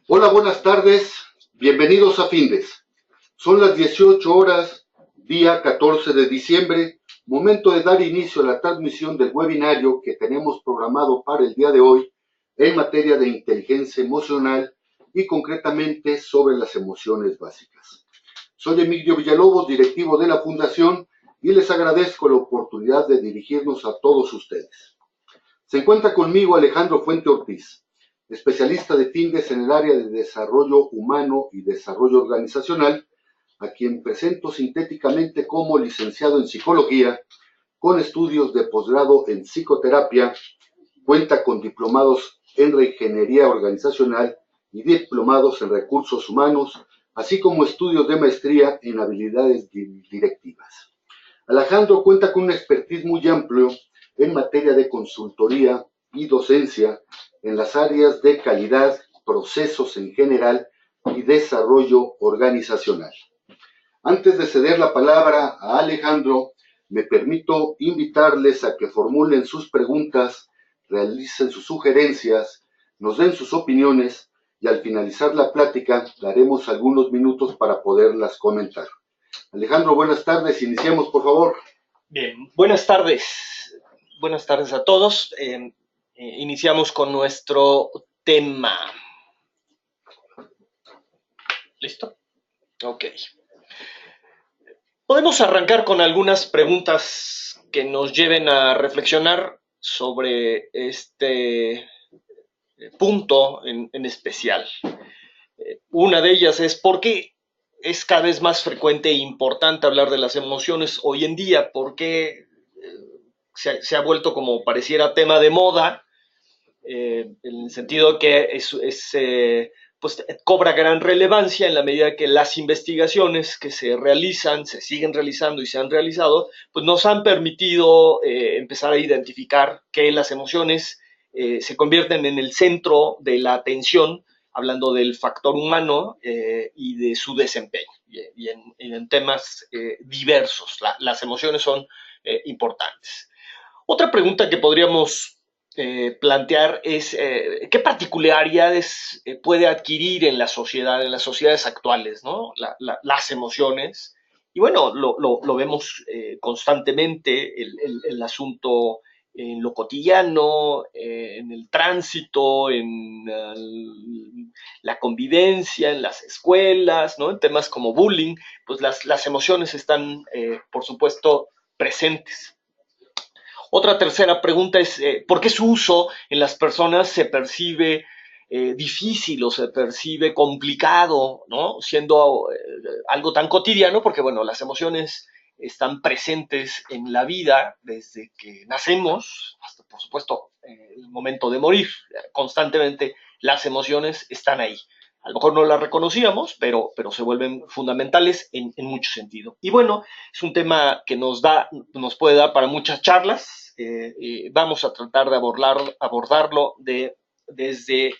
Hola, buenas tardes. Bienvenidos a Findes. Son las 18 horas, día 14 de diciembre, momento de dar inicio a la transmisión del webinario que tenemos programado para el día de hoy en materia de inteligencia emocional y concretamente sobre las emociones básicas. Soy Emilio Villalobos, directivo de la Fundación, y les agradezco la oportunidad de dirigirnos a todos ustedes. Se encuentra conmigo Alejandro Fuente Ortiz, especialista de Findes en el área de desarrollo humano y desarrollo organizacional, a quien presento sintéticamente como licenciado en psicología, con estudios de posgrado en psicoterapia, cuenta con diplomados en reingeniería organizacional y diplomados en recursos humanos, así como estudios de maestría en habilidades directivas. Alejandro cuenta con un expertise muy amplio en materia de consultoría y docencia en las áreas de calidad, procesos en general y desarrollo organizacional. Antes de ceder la palabra a Alejandro, me permito invitarles a que formulen sus preguntas, realicen sus sugerencias, nos den sus opiniones y al finalizar la plática daremos algunos minutos para poderlas comentar. Alejandro, buenas tardes. Iniciemos, por favor. Bien, buenas tardes. Buenas tardes a todos. Iniciamos con nuestro tema. ¿Listo? Ok. Podemos arrancar con algunas preguntas que nos lleven a reflexionar sobre este punto en especial. Una de ellas es ¿por qué es cada vez más frecuente e importante hablar de las emociones hoy en día? ¿Por qué se ha vuelto como pareciera tema de moda? En el sentido que pues, cobra gran relevancia en la medida que las investigaciones que se realizan, se siguen realizando y se han realizado, pues nos han permitido empezar a identificar que las emociones se convierten en el centro de la atención, hablando del factor humano y de su desempeño, y en temas diversos. Las emociones son importantes. Otra pregunta que podríamos plantear es qué particularidades puede adquirir en la sociedad, en las sociedades actuales, ¿no? Las emociones. Y bueno, lo vemos constantemente, el asunto en lo cotidiano, en el tránsito, en la convivencia, en las escuelas, ¿no? En temas como bullying, pues las emociones están, por supuesto, presentes. Otra tercera pregunta es, ¿por qué su uso en las personas se percibe difícil o se percibe complicado, ¿no? Siendo algo tan cotidiano, porque bueno, las emociones están presentes en la vida desde que nacemos hasta, por supuesto, el momento de morir. Constantemente las emociones están ahí. A lo mejor no las reconocíamos, pero se vuelven fundamentales en mucho sentido. Y bueno, es un tema que nos puede dar para muchas charlas. Vamos a tratar de abordarlo desde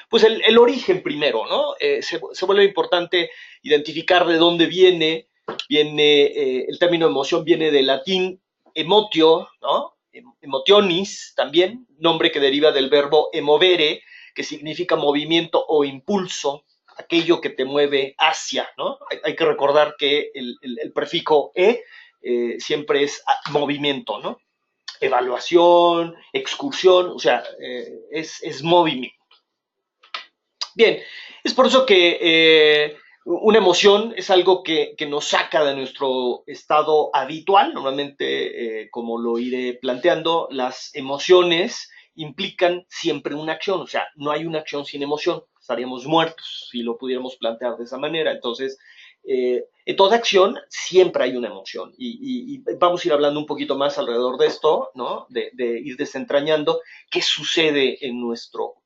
pues el origen primero, ¿no? Se vuelve importante identificar de dónde viene el término emoción, viene del latín emotio, ¿no? Emotionis también, nombre que deriva del verbo emovere, que significa movimiento o impulso, aquello que te mueve hacia, ¿no? Hay que recordar que el prefijo siempre es movimiento, ¿no? Evaluación, excursión, o sea, es movimiento. Bien, es por eso que una emoción es algo que nos saca de nuestro estado habitual. Normalmente, como lo iré planteando, las emociones implican siempre una acción, o sea, no hay una acción sin emoción, estaríamos muertos si lo pudiéramos plantear de esa manera. Entonces, en toda acción siempre hay una emoción y vamos a ir hablando un poquito más alrededor de esto, ¿no? De ir desentrañando qué sucede en nuestro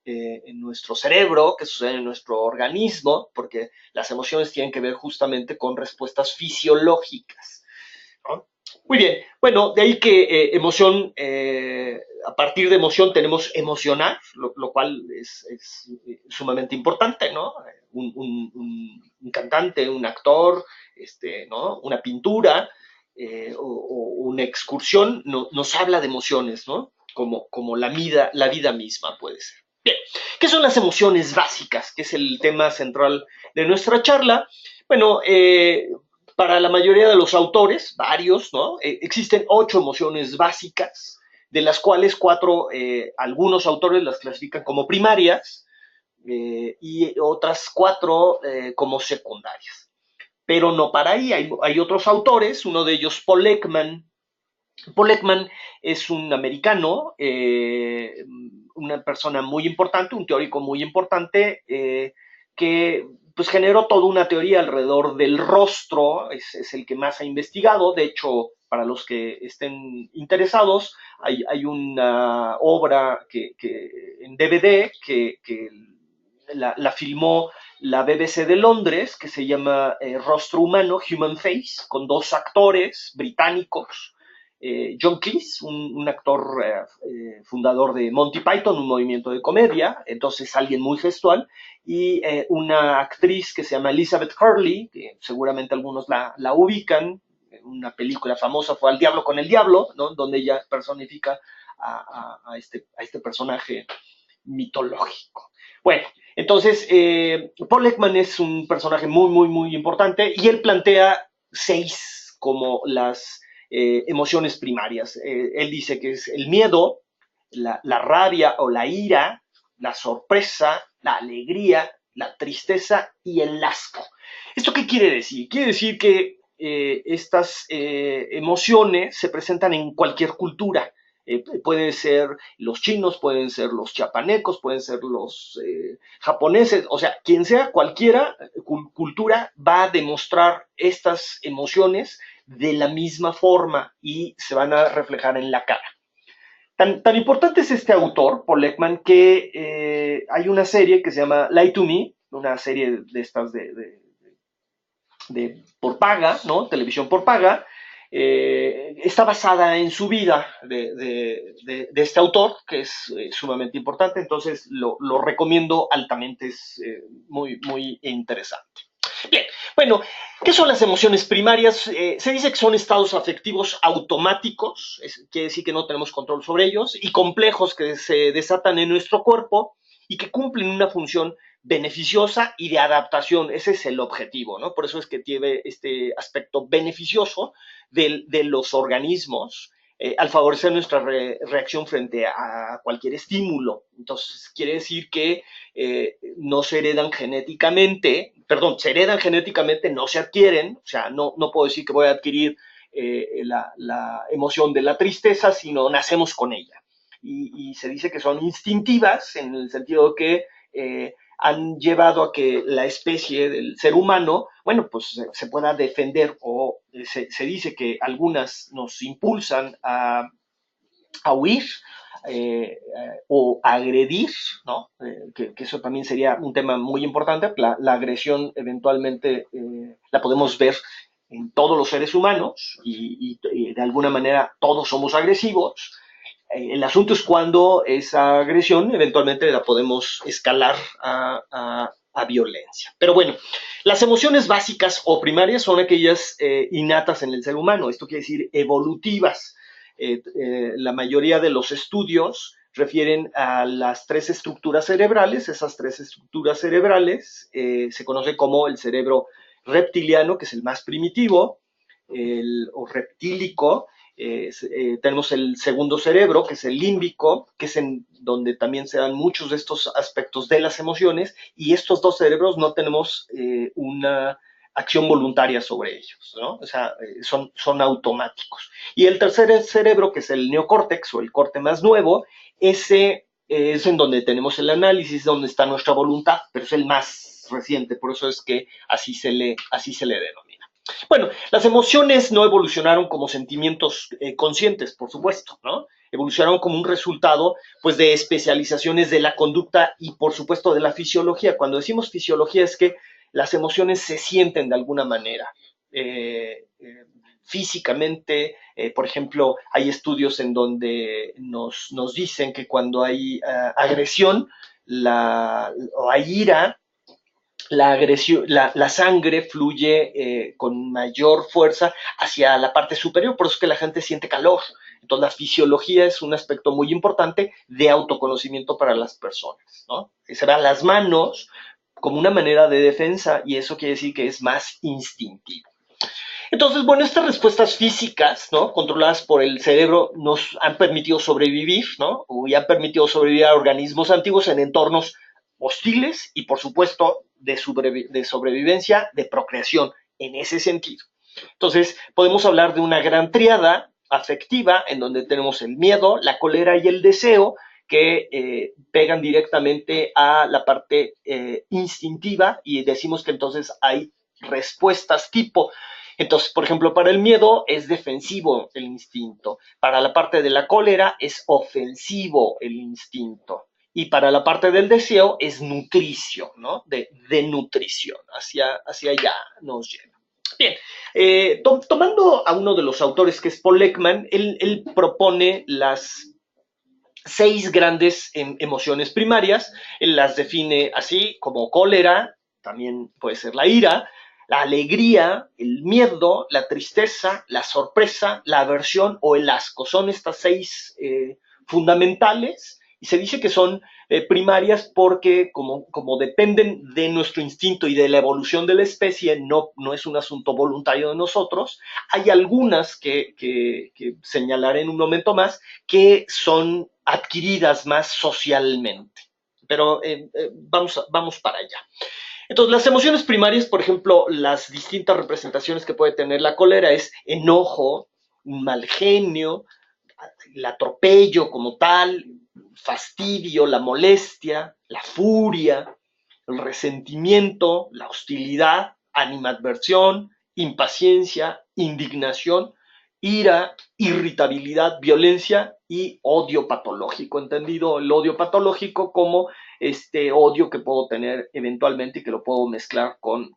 cerebro, qué sucede en nuestro organismo, porque las emociones tienen que ver justamente con respuestas fisiológicas, ¿no? Muy bien, bueno, de ahí que a partir de emoción tenemos emocionar, lo cual es sumamente importante, ¿no? Un cantante, un actor, ¿no? Una pintura o una excursión nos habla de emociones, ¿no? Como la vida misma puede ser. Bien, ¿Qué son las emociones básicas? Que es el tema central de nuestra charla. Bueno, para la mayoría de los autores, varios, ¿no? Existen 8 emociones básicas, de las cuales 4, algunos autores las clasifican como primarias, y otras 4 como secundarias. Pero no para ahí, hay otros autores, uno de ellos Paul Ekman. Paul Ekman es un americano, una persona muy importante, un teórico muy importante, que pues generó toda una teoría alrededor del rostro, es el que más ha investigado. De hecho, para los que estén interesados, hay una obra en DVD que la filmó la BBC de Londres, que se llama Rostro Humano, Human Face, con 2 actores británicos. John Cleese, un actor fundador de Monty Python, un movimiento de comedia, entonces alguien muy gestual, y una actriz que se llama Elizabeth Hurley, que seguramente algunos la ubican. Una película famosa fue Al Diablo con el Diablo, ¿no? Donde ella personifica a este personaje mitológico. Bueno, entonces Paul Ekman es un personaje muy importante, y él plantea 6 como las emociones primarias. Él dice que es el miedo, la rabia o la ira, la sorpresa, la alegría, la tristeza y el asco. ¿Esto qué quiere decir? Quiere decir que estas emociones se presentan en cualquier cultura. Pueden ser los chinos, pueden ser los chiapanecos, pueden ser los japoneses, o sea, quien sea, cualquiera cultura va a demostrar estas emociones de la misma forma y se van a reflejar en la cara. Tan importante es este autor, Paul Ekman, que hay una serie que se llama Lie to Me, una serie de estas por paga, ¿no? Televisión por paga. Está basada en su vida de este autor, que es sumamente importante, entonces lo recomiendo altamente, es muy interesante. Bien, bueno, ¿qué son las emociones primarias? Se dice que son estados afectivos automáticos, quiere decir que no tenemos control sobre ellos, y complejos que se desatan en nuestro cuerpo y que cumplen una función beneficiosa y de adaptación. Ese es el objetivo, ¿no? Por eso es que tiene este aspecto beneficioso de los organismos al favorecer nuestra reacción frente a cualquier estímulo. Entonces, quiere decir que no se heredan genéticamente, perdón, se heredan genéticamente, no se adquieren, o sea, no puedo decir que voy a adquirir la emoción de la tristeza, sino nacemos con ella. Y se dice que son instintivas, en el sentido que han llevado a que la especie del ser humano, bueno, pues se pueda defender, o se dice que algunas nos impulsan a huir o agredir, ¿no? Que eso también sería un tema muy importante. La agresión eventualmente la podemos ver en todos los seres humanos y de alguna manera todos somos agresivos. El asunto es cuando esa agresión eventualmente la podemos escalar a violencia. Pero bueno, las emociones básicas o primarias son aquellas innatas en el ser humano, esto quiere decir evolutivas. La mayoría de los estudios refieren a las 3 estructuras cerebrales. Esas 3 estructuras cerebrales se conocen como el cerebro reptiliano, que es el más primitivo, o reptílico. Tenemos el segundo cerebro, que es el límbico, que es en donde también se dan muchos de estos aspectos de las emociones, y estos 2 cerebros no tenemos una acción voluntaria sobre ellos, ¿no? O sea, son automáticos. Y el tercer cerebro, que es el neocórtex, o el corte más nuevo, ese es en donde tenemos el análisis, donde está nuestra voluntad, pero es el más reciente, por eso es que así se le denomina. Bueno, las emociones no evolucionaron como sentimientos conscientes, por supuesto, ¿no? Evolucionaron como un resultado, pues, de especializaciones de la conducta y, por supuesto, de la fisiología. Cuando decimos fisiología es que las emociones se sienten de alguna manera. Físicamente, por ejemplo, hay estudios en donde nos dicen que cuando hay agresión o hay ira, la sangre fluye con mayor fuerza hacia la parte superior, por eso es que la gente siente calor. Entonces, la fisiología es un aspecto muy importante de autoconocimiento para las personas, ¿no? Serán las manos como una manera de defensa y eso quiere decir que es más instintivo. Entonces, bueno, estas respuestas físicas, ¿no? Controladas por el cerebro, nos han permitido sobrevivir, ¿no? Y han permitido sobrevivir a organismos antiguos en entornos hostiles y, por supuesto, de sobrevivencia, de procreación, en ese sentido. Entonces, podemos hablar de una gran tríada afectiva en donde tenemos el miedo, la cólera y el deseo, que pegan directamente a la parte instintiva y decimos que entonces hay respuestas tipo. Entonces, por ejemplo, para el miedo es defensivo el instinto, para la parte de la cólera es ofensivo el instinto y para la parte del deseo es nutricio, ¿no? De nutrición, hacia allá nos lleva. Bien, tomando a uno de los autores que es Paul Ekman, él propone las 6 grandes emociones primarias, él las define así como cólera, también puede ser la ira, la alegría, el miedo, la tristeza, la sorpresa, la aversión o el asco. Son estas 6 fundamentales y se dice que son primarias porque como dependen de nuestro instinto y de la evolución de la especie, no es un asunto voluntario de nosotros. Hay algunas que señalaré en un momento más que son adquiridas más socialmente. Pero vamos para allá. Entonces, las emociones primarias, por ejemplo, las distintas representaciones que puede tener la cólera es enojo, un mal genio, el atropello como tal, fastidio, la molestia, la furia, el resentimiento, la hostilidad, animadversión, impaciencia, indignación, ira, irritabilidad, violencia y odio patológico. Entendido el odio patológico como este odio que puedo tener eventualmente y que lo puedo mezclar con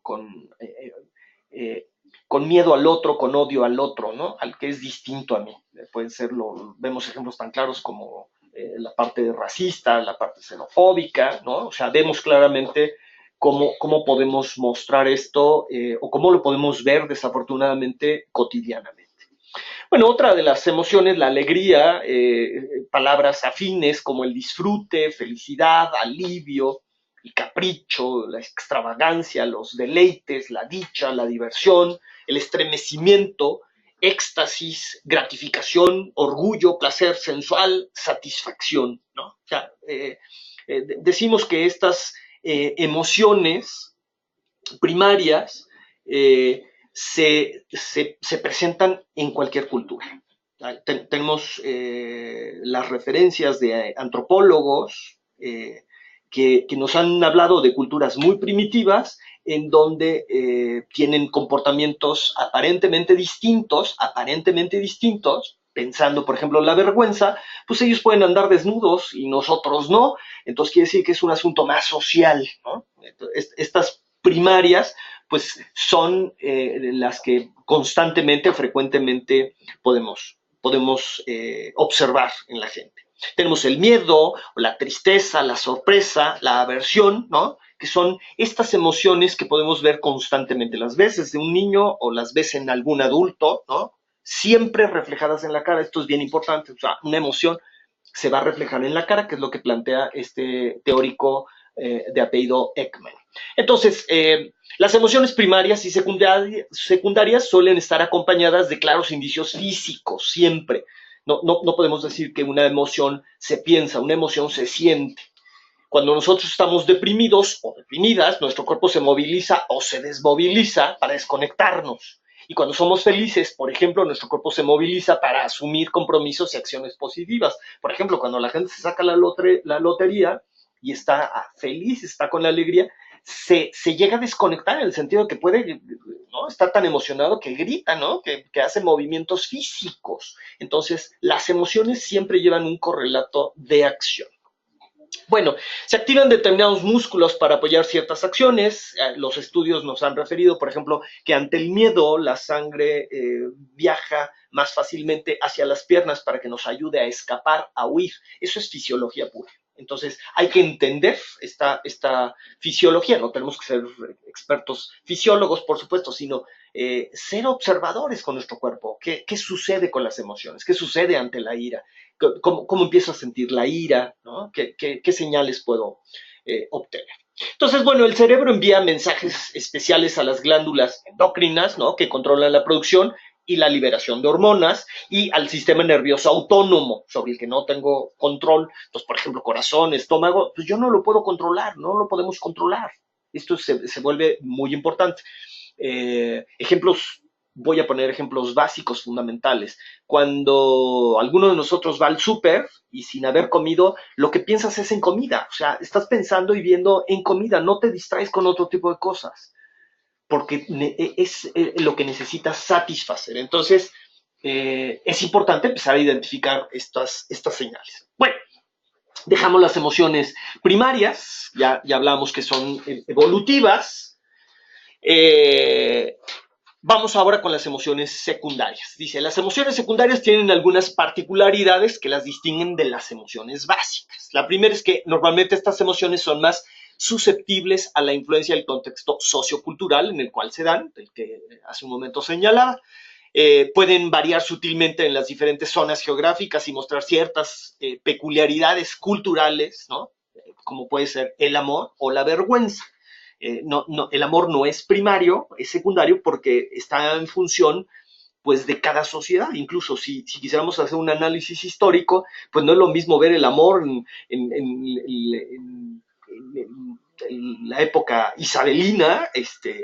miedo al otro, con odio al otro, ¿no? Al que es distinto a mí. Pueden serlo, vemos ejemplos tan claros como la parte racista, la parte xenofóbica, ¿no? O sea, vemos claramente cómo podemos mostrar esto o cómo lo podemos ver desafortunadamente cotidianamente. Bueno, otra de las emociones, la alegría, palabras afines como el disfrute, felicidad, alivio, el capricho, la extravagancia, los deleites, la dicha, la diversión, el estremecimiento, éxtasis, gratificación, orgullo, placer sensual, satisfacción, ¿no? O sea, decimos que estas emociones primarias se presentan en cualquier cultura. Tenemos las referencias de antropólogos que nos han hablado de culturas muy primitivas en donde tienen comportamientos aparentemente distintos, pensando, por ejemplo, en la vergüenza, pues ellos pueden andar desnudos y nosotros no, entonces quiere decir que es un asunto más social, ¿no? Estas primarias pues son las que constantemente, frecuentemente podemos observar en la gente. Tenemos el miedo, la tristeza, la sorpresa, la aversión, ¿no? Que son estas emociones que podemos ver constantemente. Las ves desde un niño o las ves en algún adulto, ¿no? Siempre reflejadas en la cara. Esto es bien importante. O sea, una emoción se va a reflejar en la cara, que es lo que plantea este teórico de apellido Ekman. Entonces, las emociones primarias y secundarias suelen estar acompañadas de claros indicios físicos, siempre. No podemos decir que una emoción se piensa, una emoción se siente. Cuando nosotros estamos deprimidos o deprimidas, nuestro cuerpo se moviliza o se desmoviliza para desconectarnos. Y cuando somos felices, por ejemplo, nuestro cuerpo se moviliza para asumir compromisos y acciones positivas. Por ejemplo, cuando la gente se saca la lotería y está feliz, está con la alegría, se llega a desconectar en el sentido de que puede, ¿no? Estar tan emocionado que grita, ¿no? Que hace movimientos físicos. Entonces, las emociones siempre llevan un correlato de acción. Bueno, se activan determinados músculos para apoyar ciertas acciones. Los estudios nos han referido, por ejemplo, que ante el miedo la sangre viaja más fácilmente hacia las piernas para que nos ayude a escapar, a huir. Eso es fisiología pura. Entonces, hay que entender esta fisiología. No tenemos que ser expertos fisiólogos, por supuesto, sino ser observadores con nuestro cuerpo. ¿Qué sucede con las emociones? ¿Qué sucede ante la ira? ¿Cómo empiezo a sentir la ira? ¿No? ¿Qué señales puedo obtener? Entonces, bueno, el cerebro envía mensajes especiales a las glándulas endocrinas, ¿no? Que controlan la producción y la liberación de hormonas, y al sistema nervioso autónomo, sobre el que no tengo control. Entonces, por ejemplo, corazón, estómago, pues yo no lo puedo controlar, no lo podemos controlar. Esto se vuelve muy importante. Voy a poner ejemplos básicos, fundamentales. Cuando alguno de nosotros va al súper y sin haber comido, lo que piensas es en comida. O sea, estás pensando y viendo en comida, no te distraes con otro tipo de cosas, porque es lo que necesitas satisfacer. Entonces, es importante empezar a identificar estas señales. Bueno, dejamos las emociones primarias, ya hablamos que son evolutivas. Vamos ahora con las emociones secundarias. Dice, las emociones secundarias tienen algunas particularidades que las distinguen de las emociones básicas. La primera es que normalmente estas emociones son más susceptibles a la influencia del contexto sociocultural en el cual se dan, del que hace un momento señalaba. Pueden variar sutilmente en las diferentes zonas geográficas y mostrar ciertas peculiaridades culturales, ¿no? Como puede ser el amor o la vergüenza. El amor no es primario, es secundario porque está en función pues de cada sociedad. Incluso si quisiéramos hacer un análisis histórico, pues no es lo mismo ver el amor en la época isabelina,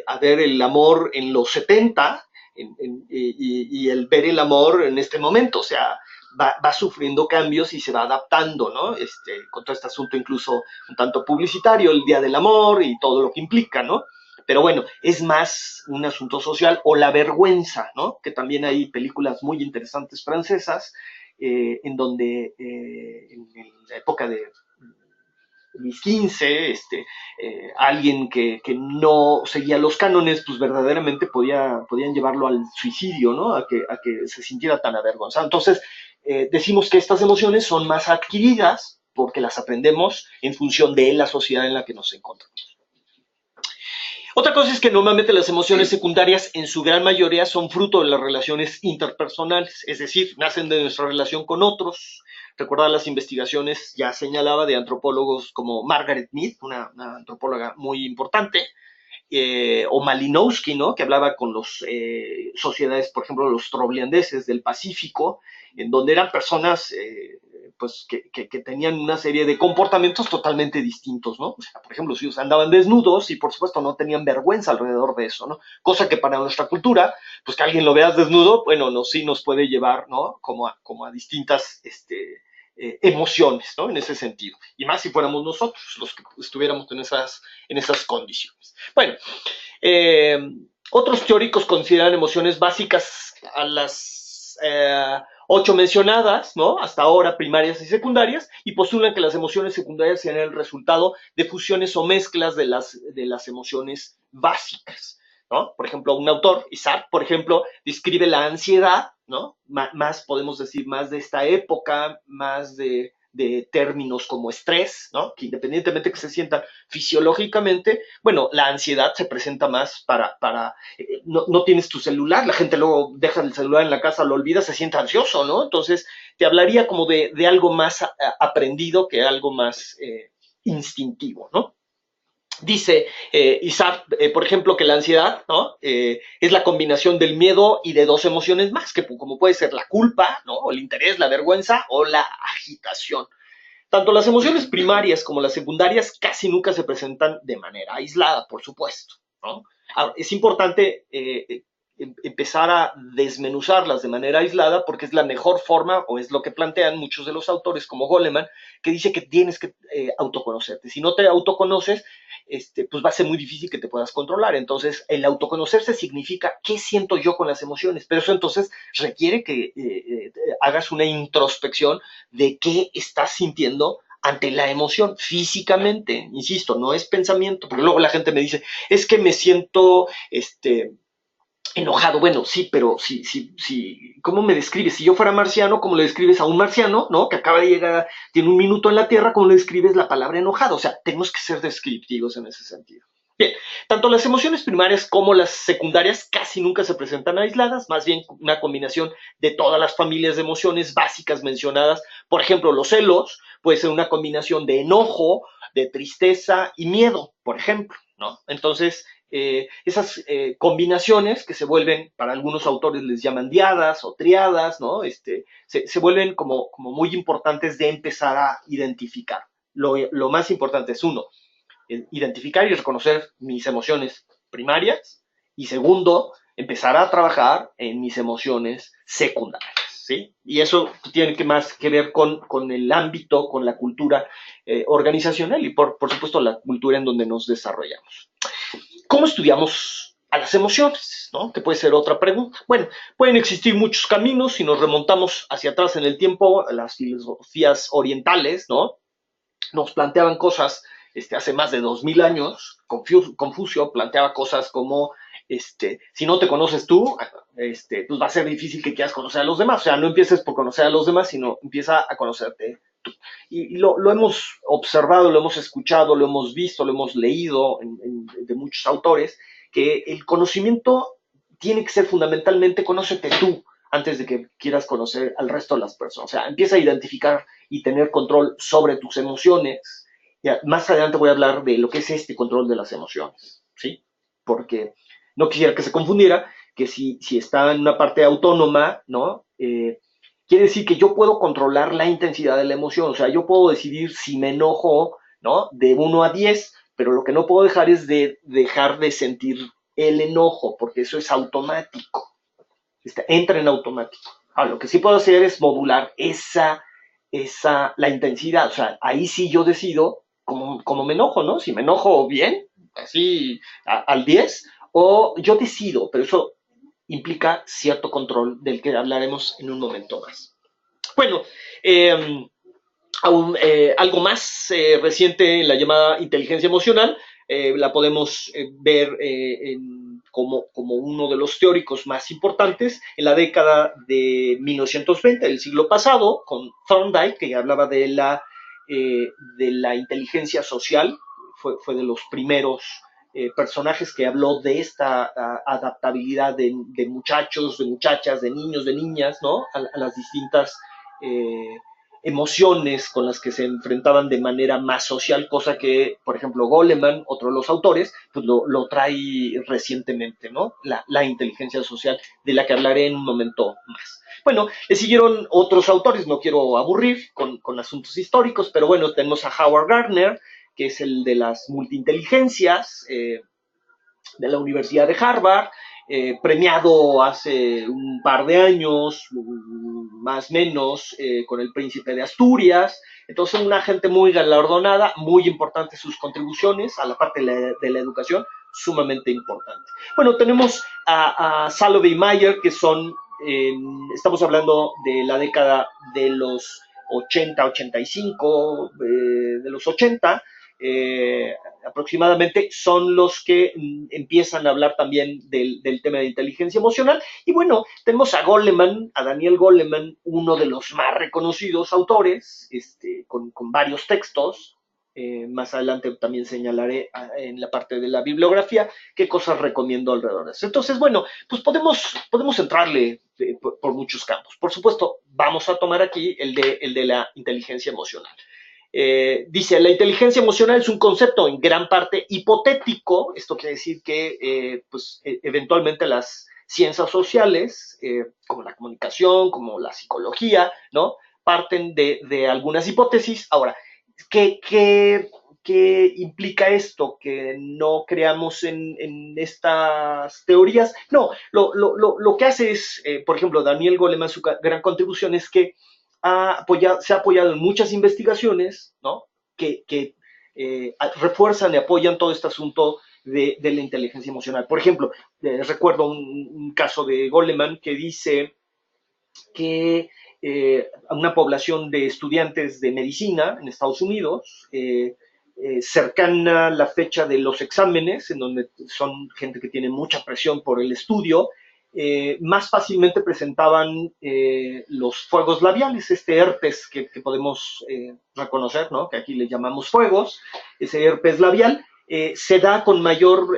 a ver el amor en los 70 y el ver el amor en este momento. O sea, va sufriendo cambios y se va adaptando, ¿no? Con todo este asunto incluso un tanto publicitario, el Día del Amor y todo lo que implica, ¿no? Pero bueno, es más un asunto social, o la vergüenza, ¿no? Que también hay películas muy interesantes francesas en donde en la época de mis 15, alguien que no seguía los cánones, pues verdaderamente podían llevarlo al suicidio, ¿no? A que se sintiera tan avergonzado. Entonces, decimos que estas emociones son más adquiridas porque las aprendemos en función de la sociedad en la que nos encontramos. Otra cosa es que normalmente las emociones secundarias en su gran mayoría son fruto de las relaciones interpersonales, es decir, nacen de nuestra relación con otros. Recordar las investigaciones, ya señalaba, de antropólogos como Margaret Mead, una antropóloga muy importante, o Malinowski, ¿no? Que hablaba con las sociedades, por ejemplo, los trobriandeses del Pacífico, en donde eran personas pues que tenían una serie de comportamientos totalmente distintos, ¿no? O sea, por ejemplo, si ellos andaban desnudos y por supuesto no tenían vergüenza alrededor de eso, ¿no? Cosa que para nuestra cultura, pues que alguien lo veas desnudo, bueno, sí nos puede llevar, ¿no? Como a distintas emociones, ¿no? En ese sentido. Y más si fuéramos nosotros los que estuviéramos en esas condiciones. Bueno, otros teóricos consideran emociones básicas a las 8 mencionadas, ¿no? Hasta ahora, primarias y secundarias, y postulan que las emociones secundarias sean el resultado de fusiones o mezclas de las emociones básicas, ¿no? Por ejemplo, un autor, Isaac, por ejemplo, describe la ansiedad, ¿no? Más podemos decir, más de esta época, más de términos como estrés, ¿no? Que independientemente que se sientan fisiológicamente, bueno, la ansiedad se presenta más no tienes tu celular, la gente luego deja el celular en la casa, lo olvida, se siente ansioso, ¿no? Entonces, te hablaría como de algo más aprendido que algo más instintivo, ¿no? Dice Isaac, por ejemplo, que la ansiedad, ¿no? Es la combinación del miedo y de dos emociones más, que como puede ser la culpa, ¿no? O el interés, la vergüenza o la agitación. Tanto las emociones primarias como las secundarias casi nunca se presentan de manera aislada, por supuesto, ¿no? Ahora, es importante empezar a desmenuzarlas de manera aislada porque es la mejor forma, o es lo que plantean muchos de los autores como Goleman, que dice que tienes que autoconocerte. Si no te autoconoces, pues va a ser muy difícil que te puedas controlar. Entonces, el autoconocerse significa qué siento yo con las emociones, pero eso entonces requiere que hagas una introspección de qué estás sintiendo ante la emoción físicamente. Insisto, no es pensamiento, porque luego la gente me dice, es que me siento Enojado, bueno, sí, pero sí, ¿cómo me describes? Si yo fuera marciano, ¿cómo le describes a un marciano, ¿no? Que acaba de llegar, tiene un minuto en la Tierra, ¿cómo le describes la palabra enojado? O sea, tenemos que ser descriptivos en ese sentido. Bien, tanto las emociones primarias como las secundarias casi nunca se presentan aisladas, más bien una combinación de todas las familias de emociones básicas mencionadas. Por ejemplo, los celos puede ser una combinación de enojo, de tristeza y miedo, por ejemplo, ¿no? Entonces, esas combinaciones que se vuelven, para algunos autores les llaman diadas o triadas, ¿no? Se vuelven como muy importantes de empezar a identificar. Lo más importante es uno, identificar y reconocer mis emociones primarias y segundo, empezar a trabajar en mis emociones secundarias. ¿Sí? Y eso tiene que más que ver con el ámbito, con la cultura organizacional y por supuesto la cultura en donde nos desarrollamos. ¿Cómo estudiamos a las emociones? ¿No? Que puede ser otra pregunta. Bueno, pueden existir muchos caminos si nos remontamos hacia atrás en el tiempo, las filosofías orientales, ¿no? Nos planteaban cosas hace más de 2000 años. Confucio planteaba cosas como, si no te conoces tú, pues va a ser difícil que quieras conocer a los demás. O sea, no empieces por conocer a los demás, sino empieza a conocerte tú. Y lo hemos observado, lo hemos escuchado, lo hemos visto, lo hemos leído de muchos autores, que el conocimiento tiene que ser fundamentalmente conócete tú antes de que quieras conocer al resto de las personas. O sea, empieza a identificar y tener control sobre tus emociones. Ya, más adelante voy a hablar de lo que es este control de las emociones, ¿sí? Porque no quisiera que se confundiera que si está en una parte autónoma, ¿no? Quiere decir que yo puedo controlar la intensidad de la emoción, o sea, yo puedo decidir si me enojo, ¿no? De 1 a 10, pero lo que no puedo dejar es de dejar de sentir el enojo, porque eso es automático, entra en automático. Ahora, lo que sí puedo hacer es modular la intensidad, o sea, ahí sí yo decido cómo me enojo, ¿no? Si me enojo bien, así al 10, o yo decido, pero eso implica cierto control del que hablaremos en un momento más. Bueno, eh, algo más reciente en la llamada inteligencia emocional, la podemos ver como uno de los teóricos más importantes en la década de 1920 del siglo pasado, con Thorndike, que hablaba de la inteligencia social, fue de los primeros personajes que habló de esta adaptabilidad de muchachos, de muchachas, de niños, de niñas, ¿no? A las distintas emociones con las que se enfrentaban de manera más social, cosa que, por ejemplo, Goleman, otro de los autores, pues lo trae recientemente, ¿no? La inteligencia social, de la que hablaré en un momento más. Bueno, le siguieron otros autores, no quiero aburrir con asuntos históricos, pero bueno, tenemos a Howard Gardner, que es el de las multiinteligencias, de la Universidad de Harvard, premiado hace un par de años, más o menos, con el Príncipe de Asturias. Entonces, una gente muy galardonada, muy importante sus contribuciones a la parte de la educación, sumamente importante. Bueno, tenemos a Salovey y Mayer, que son, estamos hablando de la década de los 80, 85, de los 80, aproximadamente, son los que empiezan a hablar también del tema de inteligencia emocional. Y bueno, tenemos a Goleman, a Daniel Goleman, uno de los más reconocidos autores, con varios textos. Más adelante también señalaré en la parte de la bibliografía qué cosas recomiendo alrededor de eso. Entonces, bueno, pues podemos entrarle por muchos campos. Por supuesto, vamos a tomar aquí el de la inteligencia emocional. Dice, la inteligencia emocional es un concepto en gran parte hipotético. Esto quiere decir que pues, eventualmente las ciencias sociales, como la comunicación, como la psicología, ¿no? Parten de algunas hipótesis. Ahora, ¿qué implica esto? ¿Que no creamos en estas teorías? No, lo que hace es, por ejemplo, Daniel Goleman, su gran contribución es que se ha apoyado en muchas investigaciones, ¿no? que refuerzan y apoyan todo este asunto de la inteligencia emocional. Por ejemplo, recuerdo un caso de Goleman que dice que a una población de estudiantes de medicina en Estados Unidos, cercana a la fecha de los exámenes, en donde son gente que tiene mucha presión por el estudio, más fácilmente presentaban los fuegos labiales, este herpes que podemos reconocer, ¿no? Que aquí le llamamos fuegos, ese herpes labial, se da con mayor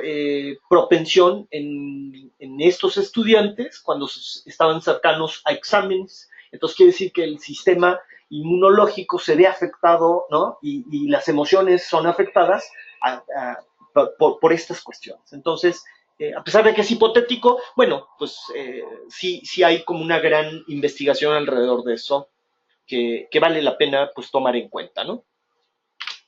propensión en estos estudiantes cuando estaban cercanos a exámenes. Entonces quiere decir que el sistema inmunológico se ve afectado, ¿no? Y las emociones son afectadas por estas cuestiones. Entonces, a pesar de que es hipotético, bueno, pues sí hay como una gran investigación alrededor de eso que vale la pena pues tomar en cuenta, ¿no?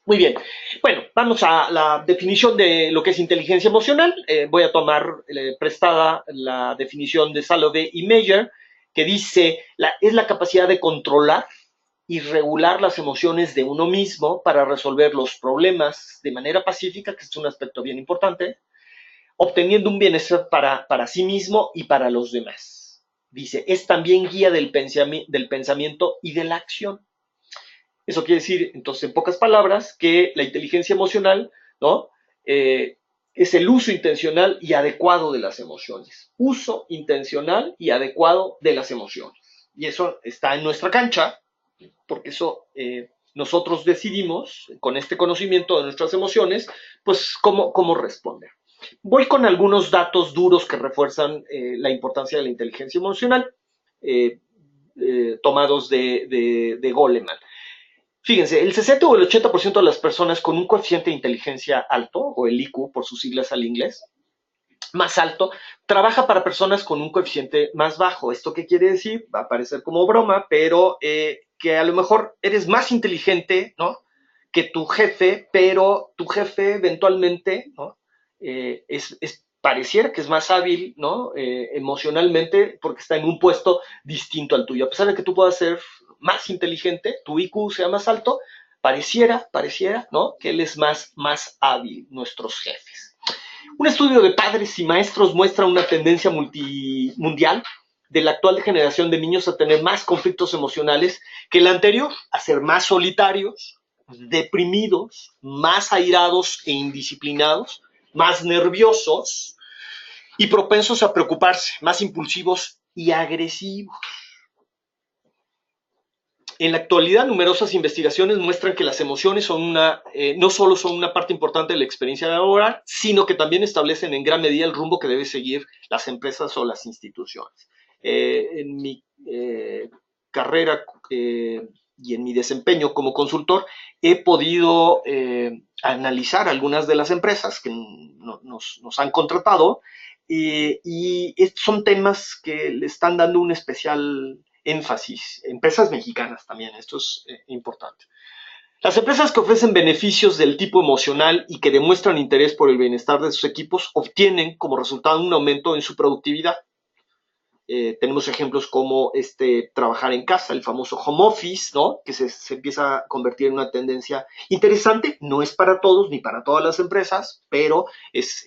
Muy bien. Bueno, vamos a la definición de lo que es inteligencia emocional. Voy a tomar prestada la definición de Salovey y Meyer, que dice, es la capacidad de controlar y regular las emociones de uno mismo para resolver los problemas de manera pacífica, que es un aspecto bien importante, obteniendo un bienestar para sí mismo y para los demás. Dice, es también guía del pensamiento y de la acción. Eso quiere decir, entonces, en pocas palabras, que la inteligencia emocional, ¿no? Es el uso intencional y adecuado de las emociones. Uso intencional y adecuado de las emociones. Y eso está en nuestra cancha, porque eso nosotros decidimos, con este conocimiento de nuestras emociones, pues cómo responder. Voy con algunos datos duros que refuerzan la importancia de la inteligencia emocional, tomados de Goleman. Fíjense, el 60 o el 80% de las personas con un coeficiente de inteligencia alto, o el IQ por sus siglas al inglés, más alto, trabaja para personas con un coeficiente más bajo. ¿Esto qué quiere decir? Va a parecer como broma, pero que a lo mejor eres más inteligente, ¿no? Que tu jefe, pero tu jefe eventualmente, ¿no? Pareciera que es más hábil, ¿no? Emocionalmente, porque está en un puesto distinto al tuyo. A pesar de que tú puedas ser más inteligente, tu IQ sea más alto, pareciera, ¿no? Que él es más hábil, nuestros jefes. Un estudio de padres y maestros muestra una tendencia mundial de la actual generación de niños a tener más conflictos emocionales que la anterior, a ser más solitarios, deprimidos, más airados e indisciplinados, más nerviosos y propensos a preocuparse, más impulsivos y agresivos. En la actualidad, numerosas investigaciones muestran que las emociones son no solo son una parte importante de la experiencia laboral, sino que también establecen en gran medida el rumbo que deben seguir las empresas o las instituciones. En mi carrera y en mi desempeño como consultor, he podido analizar algunas de las empresas que nos han contratado y son temas que le están dando un especial énfasis. Empresas mexicanas también, esto es importante. Las empresas que ofrecen beneficios del tipo emocional y que demuestran interés por el bienestar de sus equipos obtienen como resultado un aumento en su productividad. Tenemos ejemplos como trabajar en casa, el famoso home office, ¿no? Que se empieza a convertir en una tendencia interesante. No es para todos ni para todas las empresas, pero es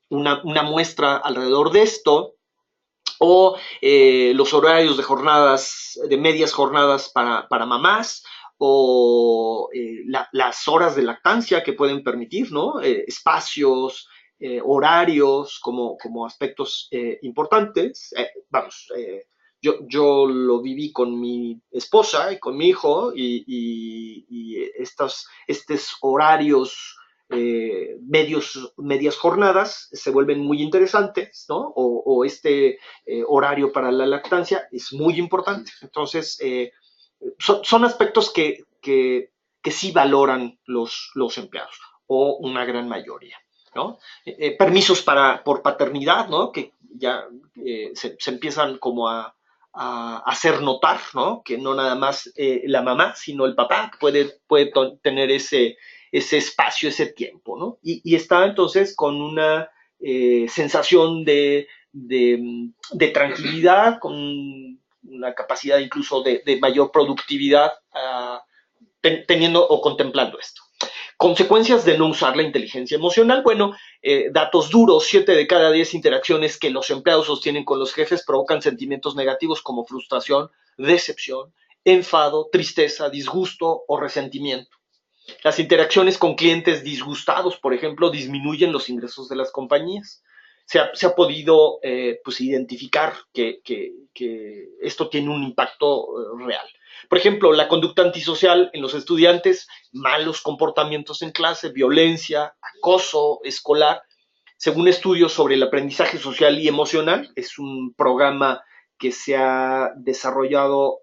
una muestra alrededor de esto. O los horarios de medias jornadas para mamás, o las horas de lactancia que pueden permitir, ¿no? Espacios, horarios como aspectos importantes. Yo lo viví con mi esposa y con mi hijo y estos horarios medias jornadas se vuelven muy interesantes, ¿no? O horario para la lactancia es muy importante. Entonces, son aspectos que sí valoran los empleados, o una gran mayoría, ¿no? Permisos por paternidad, ¿no? Que ya se empiezan como a hacer notar, ¿no? Que no nada más la mamá, sino el papá puede tener ese espacio, ese tiempo, ¿no? Y está entonces con una sensación de tranquilidad, con una capacidad incluso de mayor productividad, teniendo o contemplando esto. Consecuencias de no usar la inteligencia emocional. Bueno, datos duros: 7 de cada 10 interacciones que los empleados sostienen con los jefes provocan sentimientos negativos como frustración, decepción, enfado, tristeza, disgusto o resentimiento. Las interacciones con clientes disgustados, por ejemplo, disminuyen los ingresos de las compañías. se ha podido pues identificar que esto tiene un impacto real. Por ejemplo, la conducta antisocial en los estudiantes, malos comportamientos en clase, violencia, acoso escolar, según estudios sobre el aprendizaje social y emocional. Es un programa que se ha desarrollado,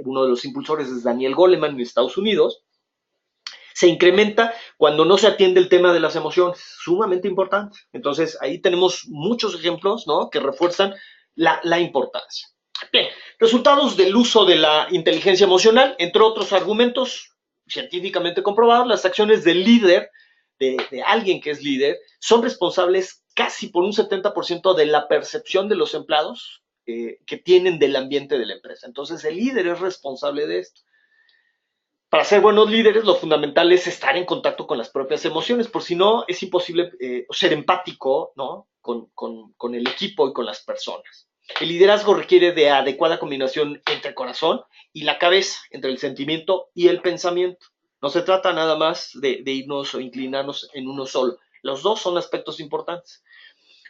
uno de los impulsores es Daniel Goleman en Estados Unidos. Se incrementa cuando no se atiende el tema de las emociones, sumamente importante. Entonces, ahí tenemos muchos ejemplos, ¿no?, que refuerzan la importancia. Bien, resultados del uso de la inteligencia emocional, entre otros argumentos científicamente comprobados, las acciones del líder, de alguien que es líder, son responsables casi por un 70% de la percepción de los empleados que tienen del ambiente de la empresa. Entonces, el líder es responsable de esto. Para ser buenos líderes, lo fundamental es estar en contacto con las propias emociones, por si no, es imposible ser empático, ¿no?, con el equipo y con las personas. El liderazgo requiere de adecuada combinación entre el corazón y la cabeza, entre el sentimiento y el pensamiento. No se trata nada más de irnos o inclinarnos en uno solo. Los dos son aspectos importantes.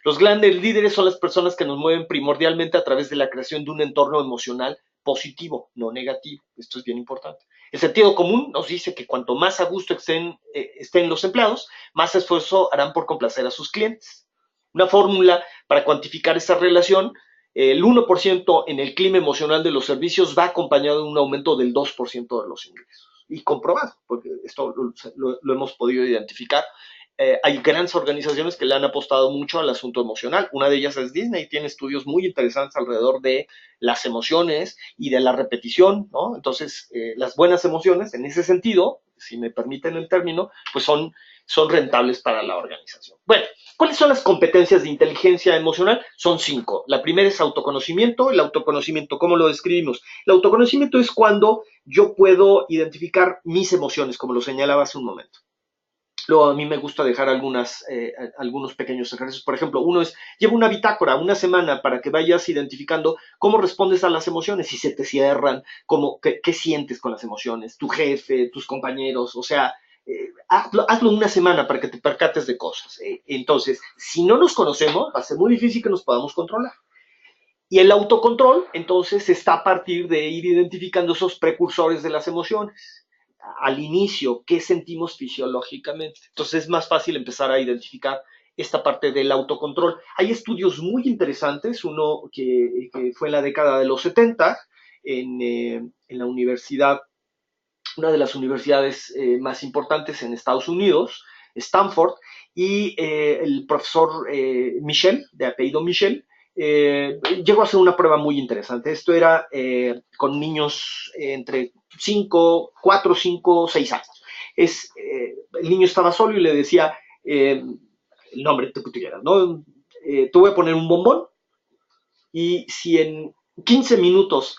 Los grandes líderes son las personas que nos mueven primordialmente a través de la creación de un entorno emocional positivo, no negativo. Esto es bien importante. El sentido común nos dice que cuanto más a gusto estén los empleados, más esfuerzo harán por complacer a sus clientes. Una fórmula para cuantificar esta relación: el 1% en el clima emocional de los servicios va acompañado de un aumento del 2% de los ingresos. Y comprobado, porque esto lo hemos podido identificar. Hay grandes organizaciones que le han apostado mucho al asunto emocional. Una de ellas es Disney, tiene estudios muy interesantes alrededor de las emociones y de la repetición, ¿no? Entonces, las buenas emociones, en ese sentido, si me permiten el término, pues son rentables para la organización. Bueno, ¿cuáles son las competencias de inteligencia emocional? Son 5. La primera es autoconocimiento. El autoconocimiento, ¿cómo lo describimos? El autoconocimiento es cuando yo puedo identificar mis emociones, como lo señalaba hace un momento. Luego, a mí me gusta dejar algunos pequeños ejercicios. Por ejemplo, uno es: lleva una bitácora, una semana, para que vayas identificando cómo respondes a las emociones, si se te cierran, qué sientes con las emociones, tu jefe, tus compañeros. O sea, hazlo una semana para que te percates de cosas. Entonces, si no nos conocemos, va a ser muy difícil que nos podamos controlar. Y el autocontrol, entonces, está a partir de ir identificando esos precursores de las emociones. Al inicio, qué sentimos fisiológicamente. Entonces es más fácil empezar a identificar esta parte del autocontrol. Hay estudios muy interesantes, uno que fue en la década de los 70 en la universidad, una de las universidades más importantes en Estados Unidos, Stanford, y el profesor Michel, de apellido Michel, llegó a hacer una prueba muy interesante. Esto era con niños entre 4, 5, 6 años. El niño estaba solo y le decía el nombre que tú quieras, ¿no? Te voy a poner un bombón, y si en 15 minutos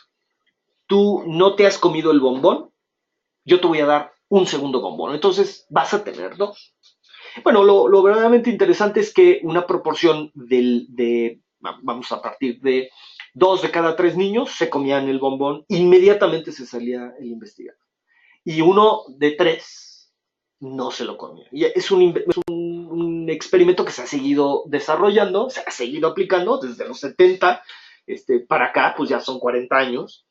tú no te has comido el bombón, yo te voy a dar un segundo bombón. Entonces vas a tener 2. Bueno, lo verdaderamente interesante es que una proporción vamos a partir de 2 de cada 3 niños se comían el bombón, inmediatamente se salía el investigador. Y 1 de 3 no se lo comía. Y es un experimento que se ha seguido desarrollando, se ha seguido aplicando desde los 70 para acá, pues ya son 40 años,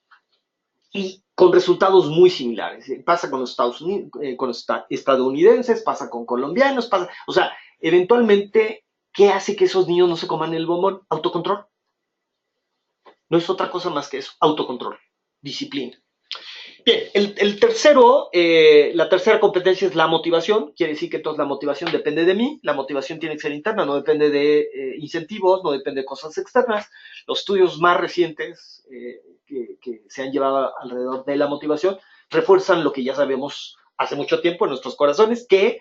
y con resultados muy similares. Pasa con los estadounidenses, pasa con colombianos, o sea, eventualmente, ¿qué hace que esos niños no se coman el bombón? Autocontrol. No es otra cosa más que eso, autocontrol, disciplina. Bien, la tercera competencia es la motivación. Quiere decir que entonces la motivación depende de mí. La motivación tiene que ser interna, no depende de incentivos, no depende de cosas externas. Los estudios más recientes que se han llevado alrededor de la motivación refuerzan lo que ya sabemos hace mucho tiempo en nuestros corazones, que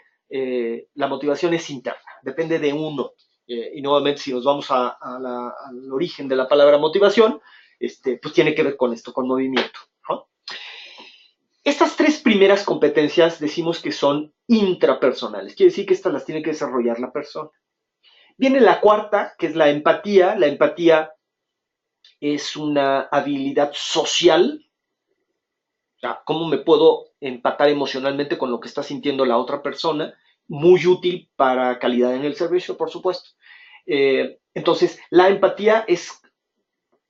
la motivación es interna, depende de uno. Y nuevamente, si nos vamos al origen de la palabra motivación, pues tiene que ver con esto, con movimiento, ¿no? Estas 3 primeras competencias decimos que son intrapersonales, quiere decir que estas las tiene que desarrollar la persona. Viene la cuarta, que es la empatía. La empatía es una habilidad social. O sea, ¿cómo me puedo empatar emocionalmente con lo que está sintiendo la otra persona? Muy útil para calidad en el servicio, por supuesto. Entonces, la empatía es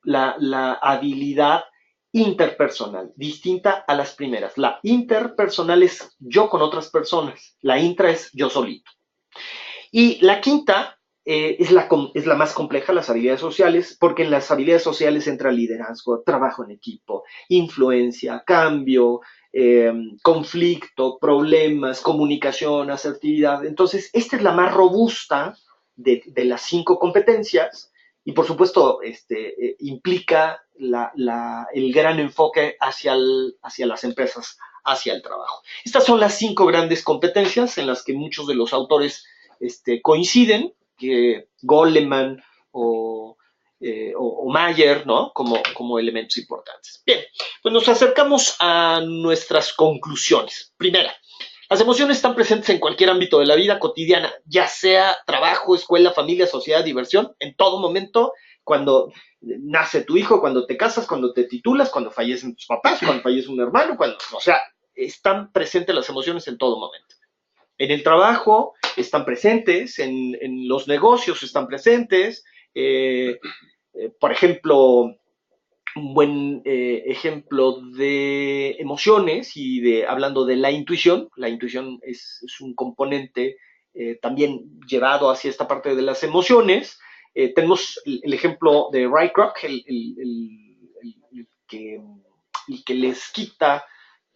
la habilidad interpersonal, distinta a las primeras. La interpersonal es yo con otras personas, la intra es yo solito. Y la quinta es la más compleja, las habilidades sociales, porque en las habilidades sociales entra liderazgo, trabajo en equipo, influencia, cambio, conflicto, problemas, comunicación, asertividad. Entonces, esta es la más robusta de las 5 competencias y, por supuesto, implica el gran enfoque hacia las empresas, hacia el trabajo. Estas son las 5 grandes competencias en las que muchos de los autores coinciden, que Goleman o Mayer, ¿no? Como elementos importantes. Bien, pues nos acercamos a nuestras conclusiones. Primera, las emociones están presentes en cualquier ámbito de la vida cotidiana, ya sea trabajo, escuela, familia, sociedad, diversión, en todo momento, cuando nace tu hijo, cuando te casas, cuando te titulas, cuando fallecen tus papás, cuando fallece un hermano, o sea, están presentes las emociones en todo momento. En el trabajo están presentes, en los negocios están presentes. Por ejemplo, un buen ejemplo de emociones y hablando de la intuición es un componente también llevado hacia esta parte de las emociones. Tenemos el ejemplo de Ray Kroc, el que les quita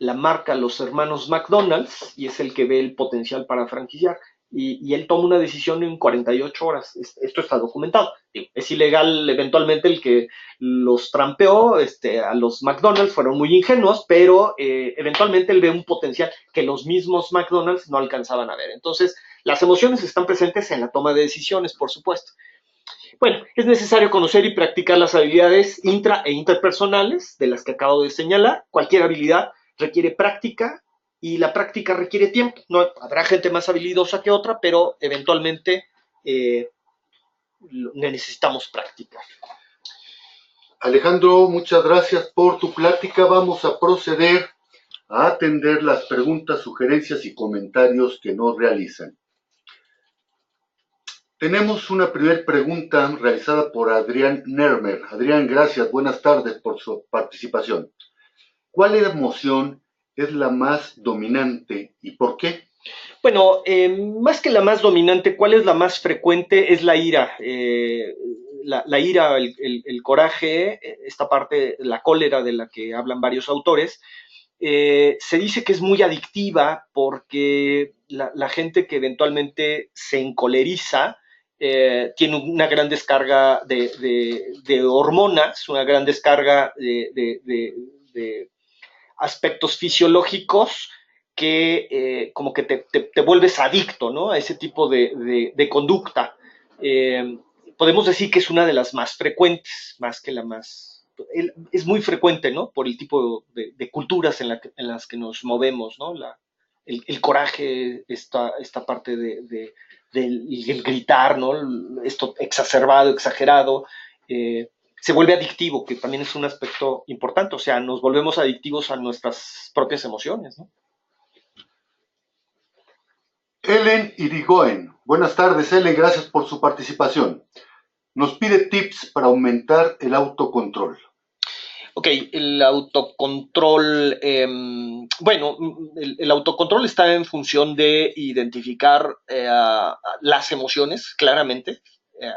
la marca a los hermanos McDonald's y es el que ve el potencial para franquiciar. Y él toma una decisión en 48 horas. Esto está documentado. Es ilegal eventualmente el que los trampeó a los McDonald's, fueron muy ingenuos, pero eventualmente él ve un potencial que los mismos McDonald's no alcanzaban a ver. Entonces, las emociones están presentes en la toma de decisiones, por supuesto. Bueno, es necesario conocer y practicar las habilidades intra e interpersonales de las que acabo de señalar. Cualquier habilidad requiere práctica y la práctica requiere tiempo. No, habrá gente más habilidosa que otra, pero eventualmente necesitamos práctica. Alejandro, muchas gracias por tu plática. Vamos a proceder a atender las preguntas, sugerencias y comentarios que nos realizan. Tenemos una primera pregunta realizada por Adrián Nermer. Adrián, gracias, buenas tardes por su participación. ¿Cuál emoción es la más dominante y por qué? Bueno, más que la más dominante, ¿cuál es la más frecuente? Es la ira. La ira, el coraje, esta parte, la cólera de la que hablan varios autores, se dice que es muy adictiva porque la gente que eventualmente se encoleriza tiene una gran descarga de hormonas, una gran descarga de aspectos fisiológicos que como que te vuelves adicto, ¿no? A ese tipo de conducta. Podemos decir que es una de las más frecuentes, más que la más... Es muy frecuente, ¿no? Por el tipo de culturas en las que nos movemos, ¿no? El coraje, esta parte del gritar, ¿no? Esto exacerbado, exagerado, se vuelve adictivo, que también es un aspecto importante, o sea, nos volvemos adictivos a nuestras propias emociones, ¿no? Ellen Irigoyen. Buenas tardes, Ellen, gracias por su participación. Nos pide tips para aumentar el autocontrol. Ok, el autocontrol, bueno, el autocontrol está en función de identificar las emociones, claramente,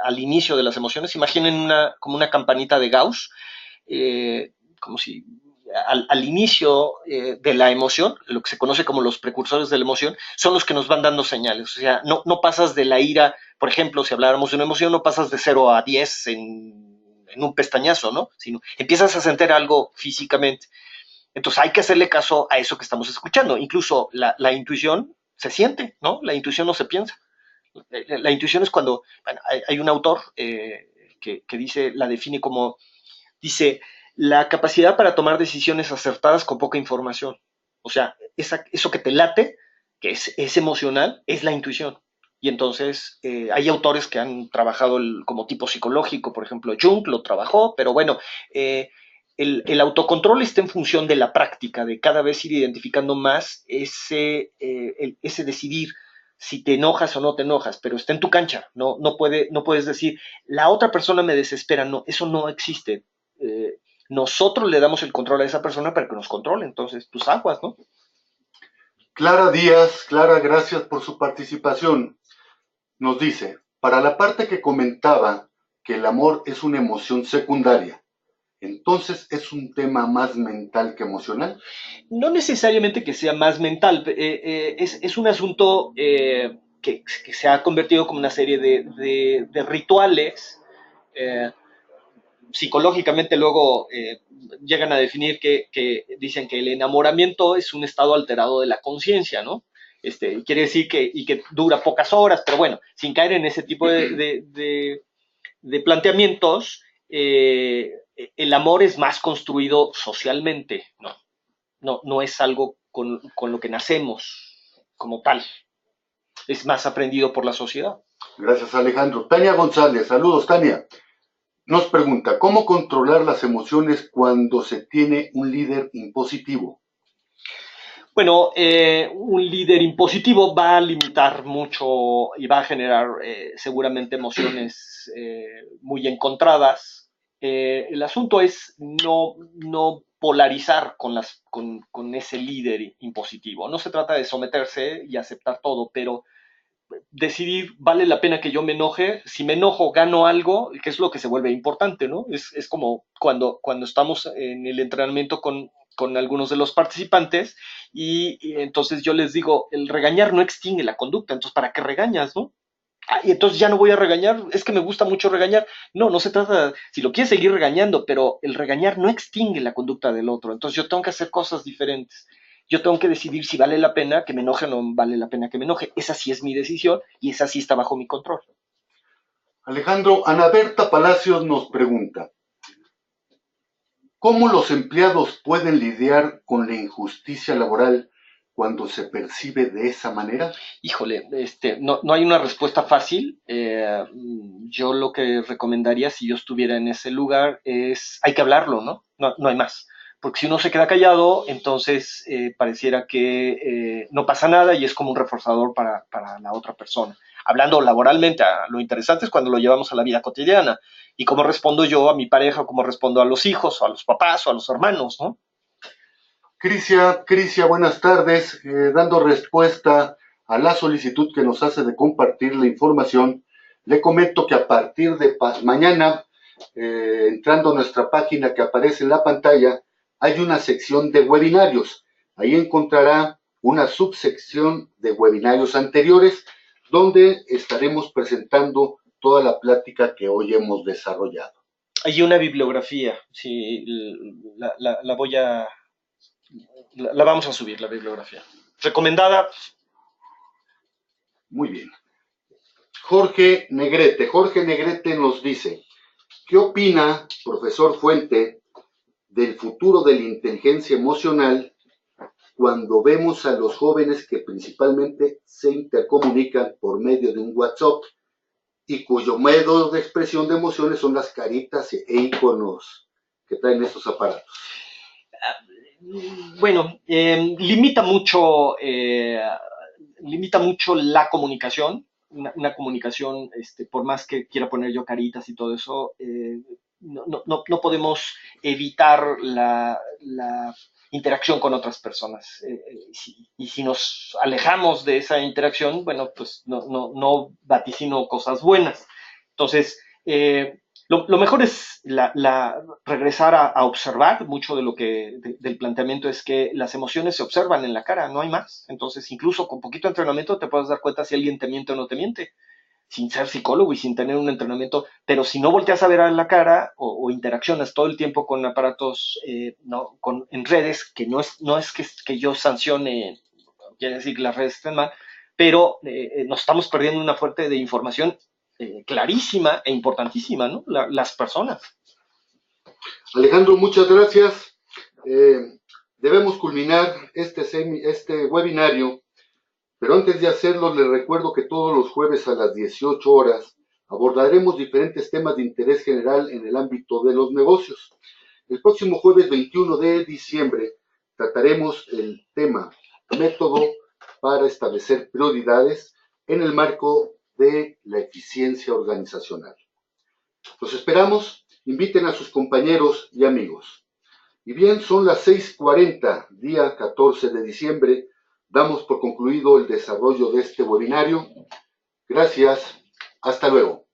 al inicio de las emociones. Imaginen como una campanita de Gauss, como si al inicio de la emoción, lo que se conoce como los precursores de la emoción, son los que nos van dando señales. O sea, no pasas de la ira, por ejemplo, si habláramos de una emoción, no pasas de 0 a 10 en un pestañazo, ¿no? Sino empiezas a sentir algo físicamente. Entonces hay que hacerle caso a eso que estamos escuchando. Incluso la intuición se siente, ¿no? La intuición no se piensa. La intuición es cuando, bueno, hay un autor que dice, la define como, dice, la capacidad para tomar decisiones acertadas con poca información. O sea, eso que te late, que es emocional, es la intuición. Y entonces hay autores que han trabajado como tipo psicológico, por ejemplo, Jung lo trabajó, pero bueno, el autocontrol está en función de la práctica, de cada vez ir identificando más ese decidir si te enojas o no te enojas, pero está en tu cancha. No puedes decir, la otra persona me desespera. No, eso no existe. Nosotros le damos el control a esa persona para que nos controle. Entonces, tus aguas, ¿no? Clara Díaz, Clara, gracias por su participación. Nos dice, para la parte que comentaba que el amor es una emoción secundaria, entonces es un tema más mental que emocional. No necesariamente que sea más mental, es un asunto que se ha convertido como una serie de rituales. eh, Psicológicamente luego llegan a definir que dicen que el enamoramiento es un estado alterado de la conciencia, ¿no? Quiere decir que dura pocas horas, pero bueno, sin caer en ese tipo de planteamientos, el amor es más construido socialmente, ¿no? No es algo con lo que nacemos como tal, es más aprendido por la sociedad. Gracias, Alejandro. Tania González, saludos, Tania. Nos pregunta, ¿cómo controlar las emociones cuando se tiene un líder impositivo? Bueno, un líder impositivo va a limitar mucho y va a generar seguramente emociones muy encontradas. El asunto es no polarizar con ese líder impositivo. No se trata de someterse y aceptar todo, pero decidir, vale la pena que yo me enoje, si me enojo gano algo, que es lo que se vuelve importante, ¿no? Es como cuando estamos en el entrenamiento con algunos de los participantes y entonces yo les digo, el regañar no extingue la conducta, entonces ¿para qué regañas, no? Ah, y entonces ya no voy a regañar, es que me gusta mucho regañar. No se trata, si lo quieres seguir regañando, pero el regañar no extingue la conducta del otro, entonces yo tengo que hacer cosas diferentes. Yo tengo que decidir si vale la pena que me enoje o no vale la pena que me enoje. Esa sí es mi decisión y esa sí está bajo mi control. Alejandro, Ana Berta Palacios nos pregunta, ¿cómo los empleados pueden lidiar con la injusticia laboral cuando se percibe de esa manera? Híjole, no hay una respuesta fácil. Yo lo que recomendaría si yo estuviera en ese lugar es, hay que hablarlo, ¿no? No hay más. Porque si uno se queda callado, entonces pareciera que no pasa nada y es como un reforzador para la otra persona. Hablando laboralmente, lo interesante es cuando lo llevamos a la vida cotidiana. Y cómo respondo yo a mi pareja, cómo respondo a los hijos, o a los papás, o a los hermanos, ¿no? Crisia, buenas tardes. Dando respuesta a la solicitud que nos hace de compartir la información, le comento que a partir de mañana, entrando a nuestra página que aparece en la pantalla, hay una sección de webinarios. Ahí encontrará una subsección de webinarios anteriores, donde estaremos presentando toda la plática que hoy hemos desarrollado. Hay una bibliografía, sí, la voy a la vamos a subir, la bibliografía. Recomendada. Muy bien. Jorge Negrete nos dice, ¿qué opina, profesor Fuente, del futuro de la inteligencia emocional cuando vemos a los jóvenes que principalmente se intercomunican por medio de un WhatsApp y cuyo medio de expresión de emociones son las caritas e iconos que traen estos aparatos? Bueno, limita mucho la comunicación, una comunicación, por más que quiera poner yo caritas y todo eso, no podemos evitar la interacción con otras personas. Y si nos alejamos de esa interacción, bueno, pues no vaticino cosas buenas. Entonces, lo mejor es regresar a observar. Mucho de lo del planteamiento es que las emociones se observan en la cara, no hay más. Entonces, incluso con poquito entrenamiento te puedes dar cuenta si alguien te miente o no te miente, sin ser psicólogo y sin tener un entrenamiento. Pero si no volteas a ver a la cara o interaccionas todo el tiempo con aparatos, no, en redes, que no es que yo sancione, quiere decir que las redes estén mal, pero nos estamos perdiendo una fuente de información clarísima e importantísima, ¿no? Las personas. Alejandro, muchas gracias. Debemos culminar este webinario, pero antes de hacerlo les recuerdo que todos los jueves a las 18 horas abordaremos diferentes temas de interés general en el ámbito de los negocios. El próximo jueves 21 de diciembre trataremos el tema método para establecer prioridades en el marco de la eficiencia organizacional. Los esperamos, inviten a sus compañeros y amigos. Y bien, son las 6:40, día 14 de diciembre. Damos por concluido el desarrollo de este webinario. Gracias. Hasta luego.